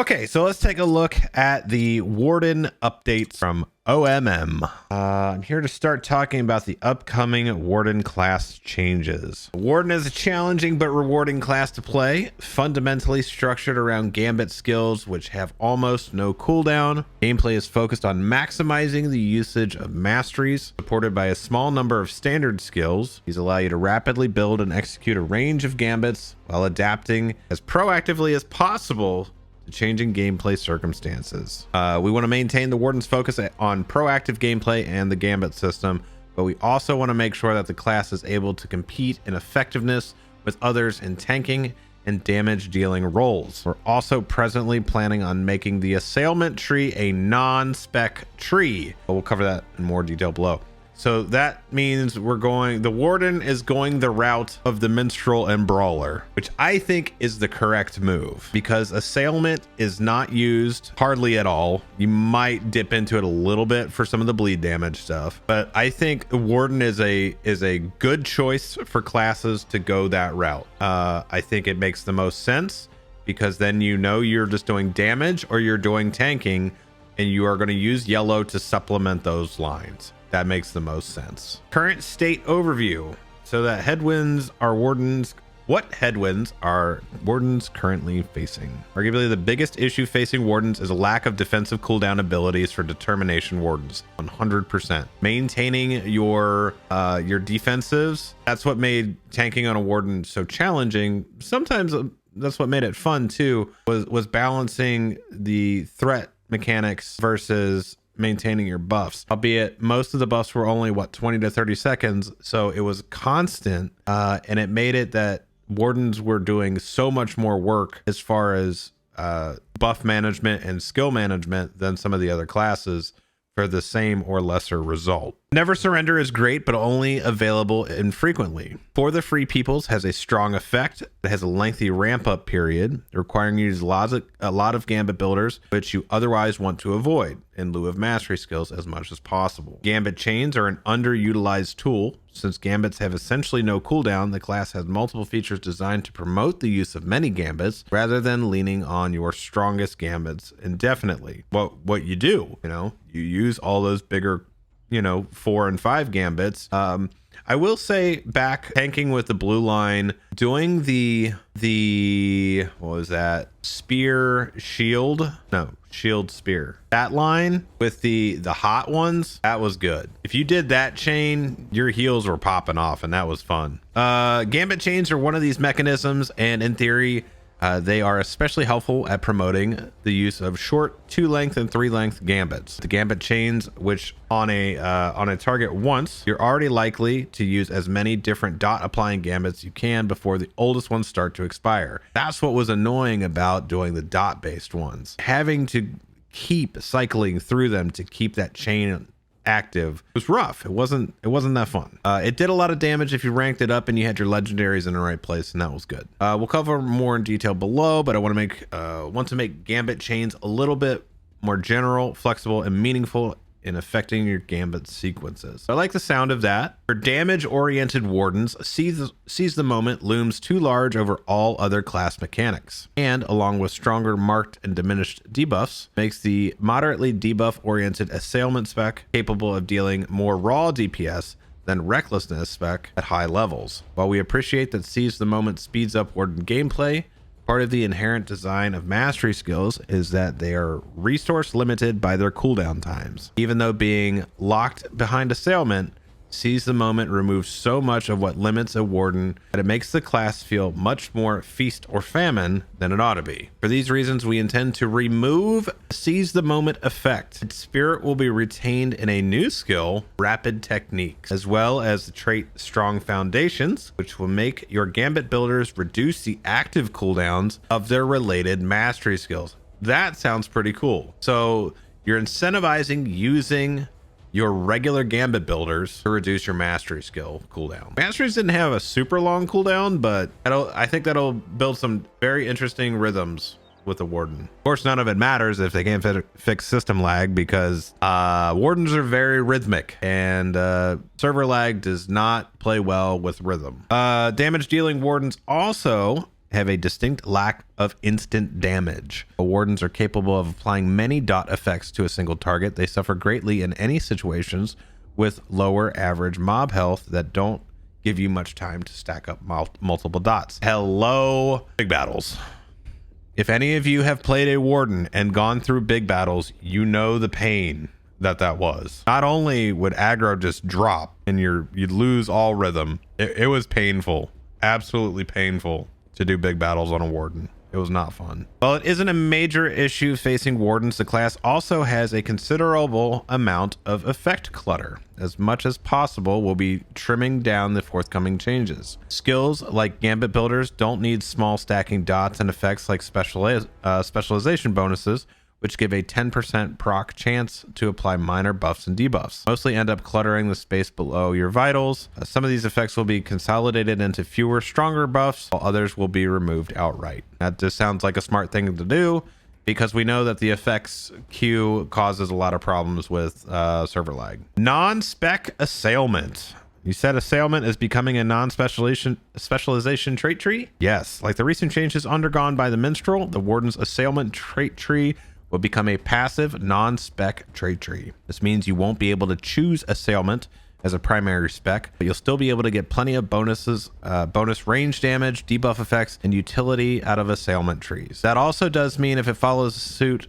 Okay, so let's take a look at the Warden updates from OMM. I'm here to start talking about the upcoming Warden class changes. Warden is a challenging but rewarding class to play, fundamentally structured around Gambit skills which have almost no cooldown. Gameplay is focused on maximizing the usage of masteries, supported by a small number of standard skills. These allow you to rapidly build and execute a range of Gambits while adapting as proactively as possible changing gameplay circumstances. We want to maintain the Warden's focus on proactive gameplay and the Gambit system, but we also want to make sure that the class is able to compete in effectiveness with others in tanking and damage dealing roles. We're also presently planning on making the Assailment tree a non-spec tree, but we'll cover that in more detail below. So that means the Warden is going the route of the Minstrel and Brawler, which I think is the correct move because Assailment is not used hardly at all. You might dip into it a little bit for some of the bleed damage stuff, but I think the Warden is a good choice for classes to go that route. I think it makes the most sense because then you know you're just doing damage or you're doing tanking, and you are going to use yellow to supplement those lines. That makes the most sense. Current state overview. So that headwinds are Wardens. What headwinds are Wardens currently facing? Arguably the biggest issue facing Wardens is a lack of defensive cooldown abilities for determination Wardens. 100%. Maintaining your defensives. That's what made tanking on a Warden so challenging. Sometimes that's what made it fun too, was balancing the threat mechanics versus maintaining your buffs, albeit most of the buffs were only 20 to 30 seconds, so it was constant, and it made it that Wardens were doing so much more work as far as buff management and skill management than some of the other classes for the same or lesser result. Never Surrender is great, but only available infrequently. For the Free Peoples has a strong effect. It has a lengthy ramp up period, requiring you to use a lot of Gambit builders, which you otherwise want to avoid in lieu of mastery skills as much as possible. Gambit chains are an underutilized tool. Since Gambits have essentially no cooldown, the class has multiple features designed to promote the use of many Gambits rather than leaning on your strongest Gambits indefinitely. What you do, you use all those bigger 4 and 5 Gambits. I will say back tanking with the blue line, doing the what was that? Spear shield? No, shield spear. That line with the hot ones, that was good. If you did that chain, your heals were popping off and that was fun. Gambit chains are one of these mechanisms, and in theory, they are especially helpful at promoting the use of short 2-length and 3-length Gambits. The Gambit chains, which on a target once, you're already likely to use as many different dot applying Gambits you can before the oldest ones start to expire. That's what was annoying about doing the dot based ones. Having to keep cycling through them to keep that chain active was rough. It wasn't that fun. It did a lot of damage if you ranked it up and you had your legendaries in the right place, and that was good. We'll cover more in detail below, but I want to make Gambit chains a little bit more general, flexible, and meaningful in affecting your Gambit sequences. I like the sound of that. For damage-oriented Wardens, seize the moment looms too large over all other class mechanics, and along with stronger marked and diminished debuffs, makes the moderately debuff-oriented Assailment spec capable of dealing more raw DPS than Recklessness spec at high levels. While we appreciate that seize the moment speeds up Warden gameplay, part of the inherent design of mastery skills is that they are resource limited by their cooldown times. Even though being locked behind Assailment, seize the moment removes so much of what limits a Warden that it makes the class feel much more feast or famine than it ought to be. For these reasons, we intend to remove seize the moment effect. Its spirit will be retained in a new skill, Rapid Techniques, as well as the trait Strong Foundations, which will make your Gambit builders reduce the active cooldowns of their related mastery skills. That sounds pretty cool. So you're incentivizing using your regular Gambit builders to reduce your mastery skill cooldown. Masteries didn't have a super long cooldown, but I think that'll build some very interesting rhythms with the Warden. Of course, none of it matters if they can't fix system lag, because Wardens are very rhythmic, and server lag does not play well with rhythm. Damage dealing Wardens also have a distinct lack of instant damage. Wardens are capable of applying many dot effects to a single target. They suffer greatly in any situations with lower average mob health that don't give you much time to stack up multiple dots. Hello, big battles. If any of you have played a Warden and gone through big battles, you know the pain that was. Not only would aggro just drop and you'd lose all rhythm, it was painful, absolutely painful to do big battles on a Warden. It was not fun. While it isn't a major issue facing Wardens, the class also has a considerable amount of effect clutter. As much as possible, we'll be trimming down the forthcoming changes. Skills like Gambit builders don't need small stacking dots, and effects like specialization bonuses, which give a 10% proc chance to apply minor buffs and debuffs, mostly end up cluttering the space below your vitals. Some of these effects will be consolidated into fewer, stronger buffs, while others will be removed outright. That just sounds like a smart thing to do, because we know that the effects queue causes a lot of problems with server lag. Non-spec Assailment. You said Assailment is becoming a non-specialization trait tree? Yes, like the recent changes undergone by the Minstrel, the Warden's Assailment trait tree will become a passive non-spec trait tree. This means you won't be able to choose Assailment as a primary spec, but you'll still be able to get plenty of bonuses, bonus range damage, debuff effects, and utility out of Assailment trees. That also does mean if it follows suit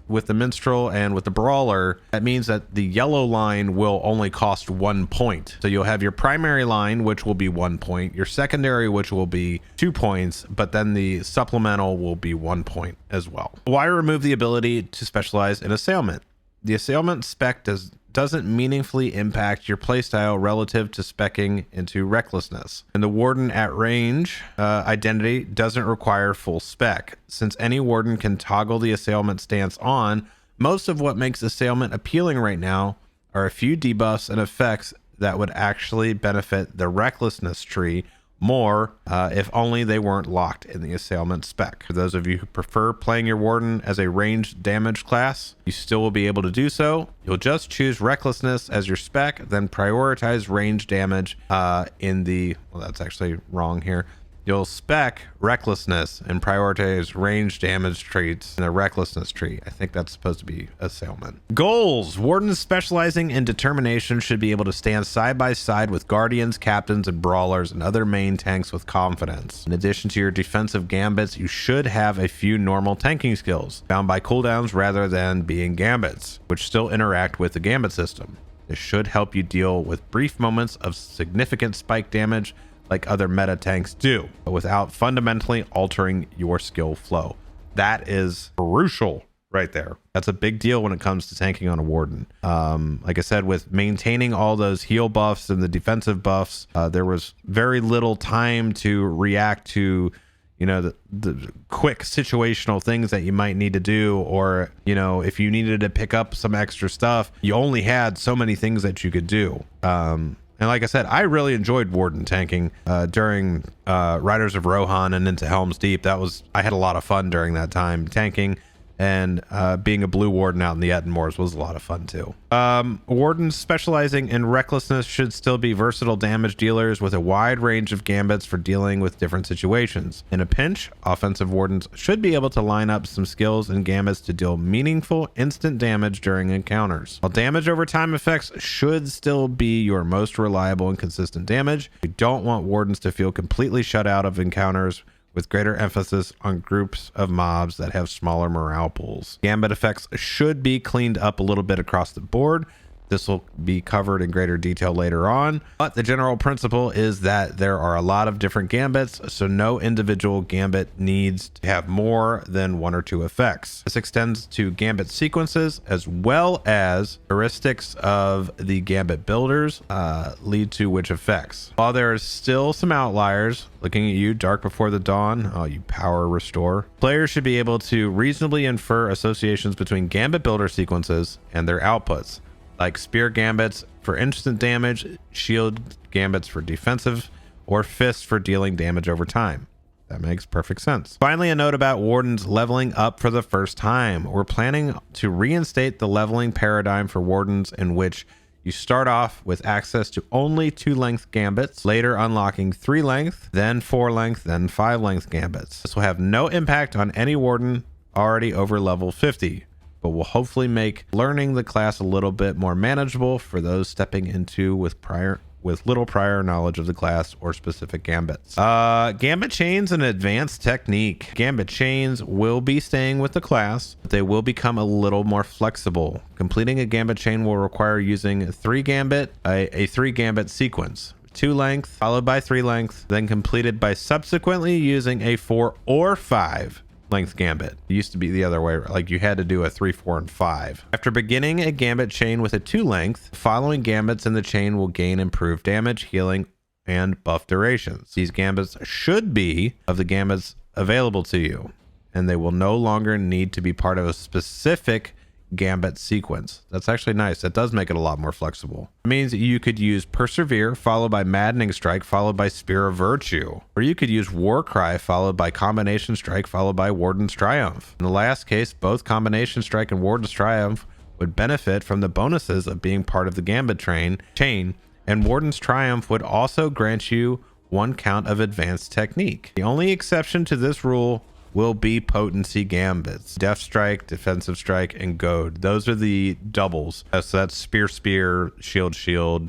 with the Minstrel and with the Brawler, that means that the yellow line will only cost 1 point. So you'll have your primary line, which will be 1 point, your secondary, which will be 2 points, but then the supplemental will be 1 point as well. Why remove the ability to specialize in Assailment? The Assailment spec doesn't meaningfully impact your playstyle relative to speccing into Recklessness. And the Warden at range identity doesn't require full spec. Since any Warden can toggle the Assailment stance on, most of what makes Assailment appealing right now are a few debuffs and effects that would actually benefit the Recklessness tree more if only they weren't locked in the Assailment spec. For those of you who prefer playing your Warden as a ranged damage class, you still will be able to do so. You'll just choose Recklessness as your spec, then prioritize range damage in the, well, that's actually wrong here. You'll spec Recklessness and prioritize range damage traits in the Recklessness tree. I think that's supposed to be Assailment. Goals. Wardens specializing in Determination should be able to stand side by side with Guardians, Captains, and Brawlers and other main tanks with confidence. In addition to your defensive Gambits, you should have a few normal tanking skills, bound by cooldowns rather than being Gambits, which still interact with the Gambit system. This should help you deal with brief moments of significant spike damage like other meta tanks do, but without fundamentally altering your skill flow. That is crucial right there. That's a big deal when it comes to tanking on a Warden. Like I said, with maintaining all those heal buffs and the defensive buffs, there was very little time to react to, you know, the quick situational things that you might need to do, or, you know, if you needed to pick up some extra stuff, you only had so many things that you could do. And like I said, I really enjoyed Warden tanking during Riders of Rohan and into Helm's Deep. I had a lot of fun during that time tanking, and being a blue Warden out in the Ettenmoors was a lot of fun too. Wardens specializing in Recklessness should still be versatile damage dealers with a wide range of gambits for dealing with different situations. In a pinch, offensive Wardens should be able to line up some skills and gambits to deal meaningful instant damage during encounters. While damage over time effects should still be your most reliable and consistent damage, you don't want Wardens to feel completely shut out of encounters, with greater emphasis on groups of mobs that have smaller morale pools. Gambit effects should be cleaned up a little bit across the board. This will be covered in greater detail later on, but the general principle is that there are a lot of different gambits, so no individual gambit needs to have more than 1 or 2 effects. This extends to gambit sequences as well as heuristics of the gambit builders lead to which effects. While there is still some outliers, looking at you, Dark Before the Dawn, oh, you power restore, players should be able to reasonably infer associations between gambit builder sequences and their outputs, like spear gambits for instant damage, shield gambits for defensive, or fists for dealing damage over time. That makes perfect sense. Finally, a note about Wardens leveling up for the first time. We're planning to reinstate the leveling paradigm for Wardens, in which You start off with access to only 2-length gambits, later unlocking 3-length, then 4-length, then 5-length gambits. This will have no impact on any warden already over level 50, but will hopefully make learning the class a little bit more manageable for those stepping into with little prior knowledge of the class or specific gambits. Gambit chains and advanced technique. Gambit chains will be staying with the class, but they will become a little more flexible. Completing a gambit chain will require using a 3-gambit sequence. 2-length followed by 3-length, then completed by subsequently using a 4 or 5-length gambit. It used to be the other way, like you had to do a 3, 4, and 5. After beginning a gambit chain with a 2-length, following gambits in the chain will gain improved damage, healing, and buff durations. These gambits should be of the gambits available to you, and they will no longer need to be part of a specific gambit sequence. That's actually nice. That does make it a lot more flexible. It means that you could use Persevere followed by Maddening Strike followed by Spear of Virtue, or you could use War Cry followed by Combination Strike followed by Warden's Triumph. In the last case, both Combination Strike and Warden's Triumph would benefit from the bonuses of being part of the gambit chain, and Warden's Triumph would also grant you 1 count of advanced technique. The only exception to this rule will be potency gambits. Death Strike, Defensive Strike, and Goad. Those are the doubles. So that's Spear, Shield,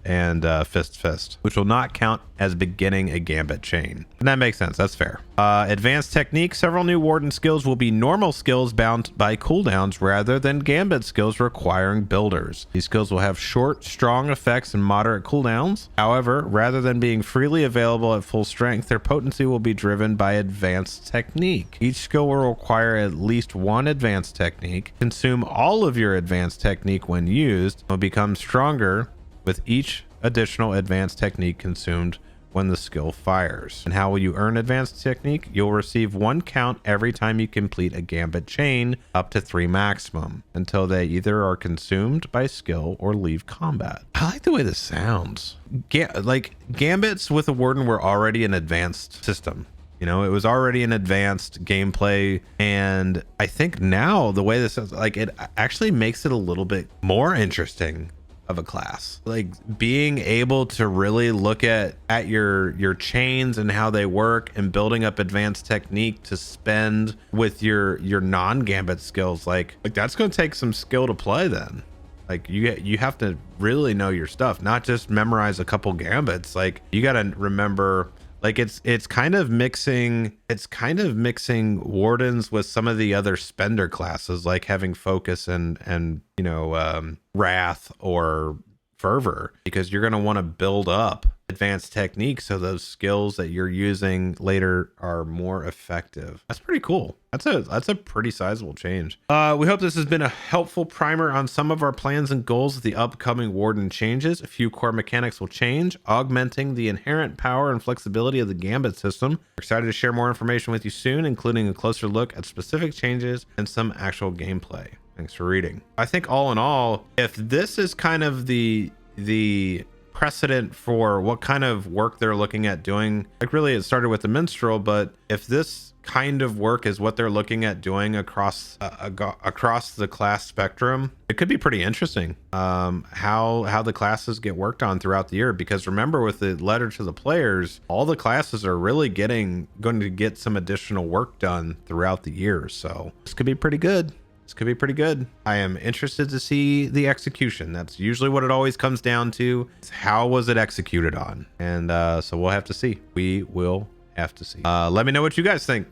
and Fist, which will not count as beginning a gambit chain. And that makes sense. That's fair. Advanced technique. Several new Warden skills will be normal skills bound by cooldowns rather than gambit skills requiring builders. These skills will have short, strong effects and moderate cooldowns. However, rather than being freely available at full strength, their potency will be driven by advanced technique. Each skill will require at least 1 advanced technique. Consume all of your advanced technique when used. Will become stronger with each additional advanced technique consumed when the skill fires. And how will you earn advanced technique? You'll receive 1 count every time you complete a gambit chain, up to 3 maximum, until they either are consumed by skill or leave combat. I like the way this sounds. Like gambits with a warden were already an advanced system. You know, it was already an advanced gameplay, and I think now the way this is, like, it actually makes it a little bit more interesting of a class. Like being able to really look at your chains and how they work, and building up advanced technique to spend with your non-gambit skills, like that's going to take some skill to play. Then like you have to really know your stuff, not just memorize a couple gambits. Like you got to remember, like it's kind of mixing wardens with some of the other spender classes, like having focus and you know, wrath or fervor, because you're going to want to build up advanced technique so those skills that you're using later are more effective. That's pretty cool. That's a pretty sizable change. We hope this has been a helpful primer on some of our plans and goals of the upcoming Warden changes. A few core mechanics will change, augmenting the inherent power and flexibility of the Gambit system. We're excited to share more information with you soon, including a closer look at specific changes and some actual gameplay. Thanks for reading. I think all in all, if this is kind of the precedent for what kind of work they're looking at doing, like really it started with the minstrel, but if this kind of work is what they're looking at doing across the class spectrum, it could be pretty interesting. How the classes get worked on throughout the year, because remember, with the letter to the players, all the classes are really going to get some additional work done throughout the year. So this could be pretty good. I am interested to see the execution. That's usually what it always comes down to. How was it executed on? And so we'll have to see. We will have to see. Let me know what you guys think.